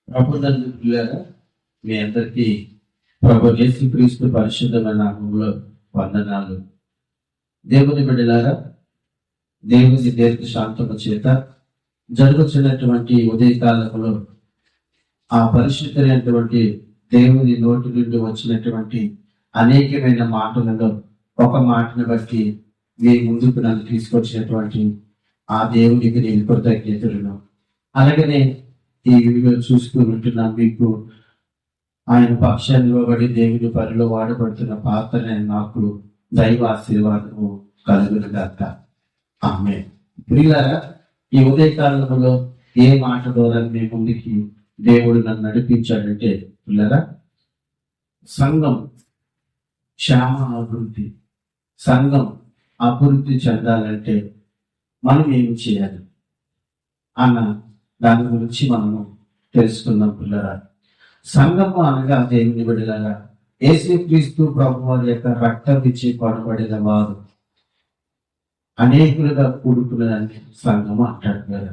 ప్రభునందు పిల్లరా, మీ అందరికీ ప్రభు యేసుక్రీస్తు పరిశుద్ధమైన నామములో వందనాలు. దేవుని బిడ్డలారా, దేవుని దీర్ఘ శాంతము చేత జరుగుతున్నటువంటి ఉదయకాలంలో ఆ పరిశుద్ధమైనటువంటి దేవుని నోటి నుండి వచ్చినటువంటి అనేకమైన మాటలలో ఒక మాటను బట్టి మీ ముందుకు నన్ను తీసుకొచ్చినటువంటి ఆ దేవునికి నేను కృతజ్ఞతలను. అలాగనే ఈ వీడియో చూస్తూ ఉంటున్నాను, మీకు ఆయన పక్షాన్ని ఇవ్వబడి దేవుని పనిలో వాడబడుతున్న పాత్రనే నాకు దైవ ఆశీర్వాదము కలుగును గాక. ఆమేన్. ప్రియులారా, ఈ ఉదయకాలంలో ఏ మాట ద్వారా మీ ముందుకి దేవుడు నన్ను నడిపించాడంటే, పిల్లరా, సంఘం క్షేమ అభివృద్ధి, సంఘం అభివృద్ధి చెందాలంటే మనం ఏమి చేయాలి అన్న దాని గురించి మనము తెలుసుకుందాం. పిల్లరా, సంఘము అనగా దేవుని బిడ్డలారా, యేసుక్రీస్తు ప్రభువారి యొక్క రక్తం ఇచ్చి కొనబడిన వారు అనేకులుగా కూడుకున్నదాన్ని సంఘము అంటారు కదా.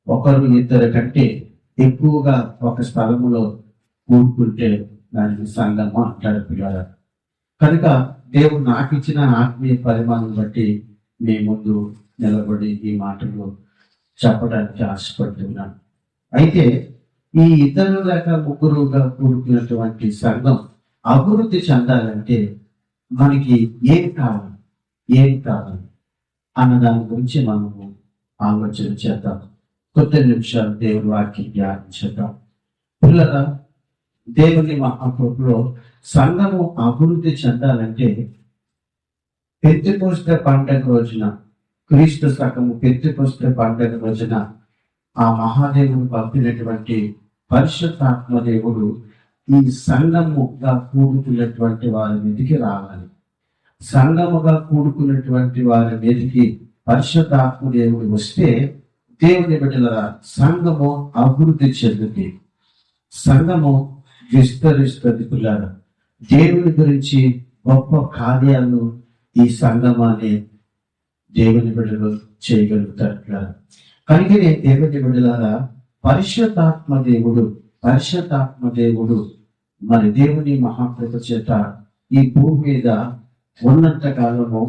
ఒకరు ఇద్దరు కంటే ఎక్కువగా ఒక స్థలములో కూడుకుంటే దానికి సంఘము అంటారు పిల్లరా. కనుక దేవుడు నాకు ఇచ్చిన ఆత్మీయ పరిమాణం బట్టి మీ ముందు నిలబడి ఈ మాటలు చెప్పడానికి ఆశపడుతున్నాను. అయితే ఈ ఇద్దరు లేక ముగ్గురుగా కూడుకున్నటువంటి సంఘం అభివృద్ధి చెందాలంటే మనకి ఏం కావాలి అన్న దాని గురించి మనము ఆలోచన చేద్దాం. కొద్ది నిమిషాలు దేవుని వాక్యం ధ్యానం చేద్దాం. పిల్లల, దేవుని మహాకృపలో సంఘము అభివృద్ధి చెందాలంటే పెంతెకొస్తె పండగ రోజున, క్రీస్తు శకము పెంతెకొస్తె పండగ రోజున ఆ మహాదేవుడు పంపినటువంటి పరిశుద్ధాత్మ దేవుడు ఈ సంఘముగా కూడుకున్నటువంటి వారి మీదకి రావాలి. సంఘముగా కూడుకున్నటువంటి వారి మీదకి పరిశుద్ధాత్మ దేవుడు వస్తే దేవుని బిడ్డలారా, సంఘము అభివృద్ధి చెందుతుంది, సంఘము విస్తరిస్తుంది. పిల్లలు, దేవుని గురించి గొప్ప కార్యాలు ఈ సంఘం అనే దేవుని బిడ్డలు చేయగలుగుతారు. కనుకనే దేవుని బిడ్డలారా, పరిశుద్ధాత్మ దేవుడు మరి దేవుని మహాకృప చేత ఈ భూమి మీద ఉన్నంత కాలము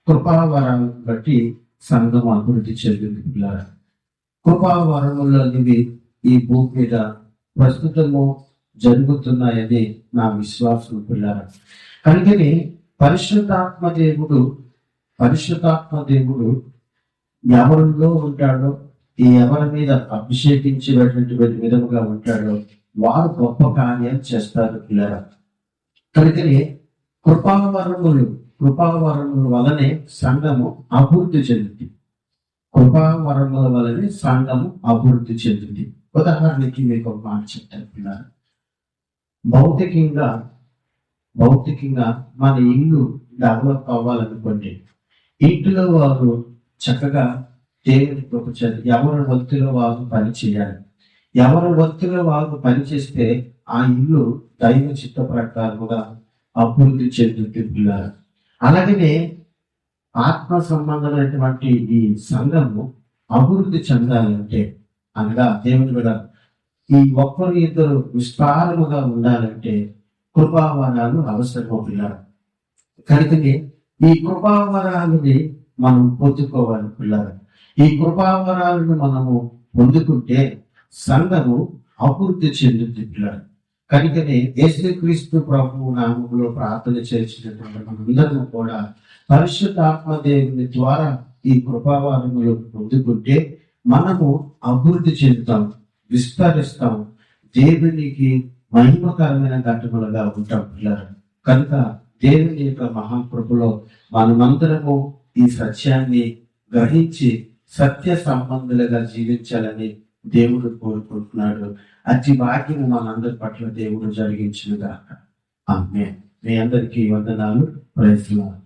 కృపావరాలను బట్టి సంఘం అభివృద్ధి చెందింది. పిల్లలు, కృపావరములనేవి ఈ భూమి మీద ప్రస్తుతము జరుగుతున్నాయని నా విశ్వాసం. పిల్లలు, కనుకనే పరిశుద్ధాత్మ దేవుడు ఎవరిలో ఉంటాడో, ఈ ఎవరి మీద అభిషేకించేటువంటి విధముగా ఉంటాడో వారు గొప్ప కార్యాలు చేస్తారు. పిల్లలు, కనుకనే కృపావరముల వలనే సంఘము అభివృద్ధి చెందింది. కృపావరముల వలనే సంఘము అభివృద్ధి చెందింది. ఉదాహరణకి మీకు ఒక మాట చెప్తాను. పిల్లలు, భౌతికంగా మన ఇల్లు డెవలప్ అవ్వాలనుకోండి, ఇంటిలో వారు చక్కగా దేవుని కృప చేత ఎవరి వంతులో వారు పని చేయాలి. ఎవరి వంతులో వారు పని చేస్తే ఆ ఇల్లు దైవ చిత్త ప్రకారముగా అభివృద్ధి చెందుతుంది. అలాగనే ఆత్మ సంబంధమైనటువంటి ఈ సంఘము అభివృద్ధి చెందాలంటే, అనగా దేవుని కూడా ఈ ఒక్కరు ఇద్దరు విస్తారముగా ఉండాలంటే కృపావరాలు అవసరమవుతున్నారు. కనుకనే ఈ కృపావరాలని మనం పొందుకోవాలి. పిల్లలు, ఈ కృపావరాలను మనము పొందుకుంటే సంఘము అభివృద్ధి చెందుతుంది. పిల్లలు, కనుకనే యేసుక్రీస్తు ప్రభువు నామములో ప్రార్థన చేసినటువంటి మనందరము కూడా పరిశుద్ధాత్మ దేవుని ద్వారా ఈ కృపావరములు పొందుకుంటే మనము అభివృద్ధి చెందుతాం, విస్తరిస్తాం, దేవునికి మహిమకరమైన ఘటనలుగా ఉంటాం. పిల్లలు, కనుక దేవుని యొక్క మహాకృపలో మనమందరము ఈ సత్యాన్ని గ్రహించి సత్య సంబంధులుగా జీవించాలని దేవుడు కోరుకుంటున్నాడు. అతి భాగ్యము మనందరి పట్ల దేవుడు జరిగించుగాక. ఆమేన్. మీ అందరికీ వందనాలు. Praise lord.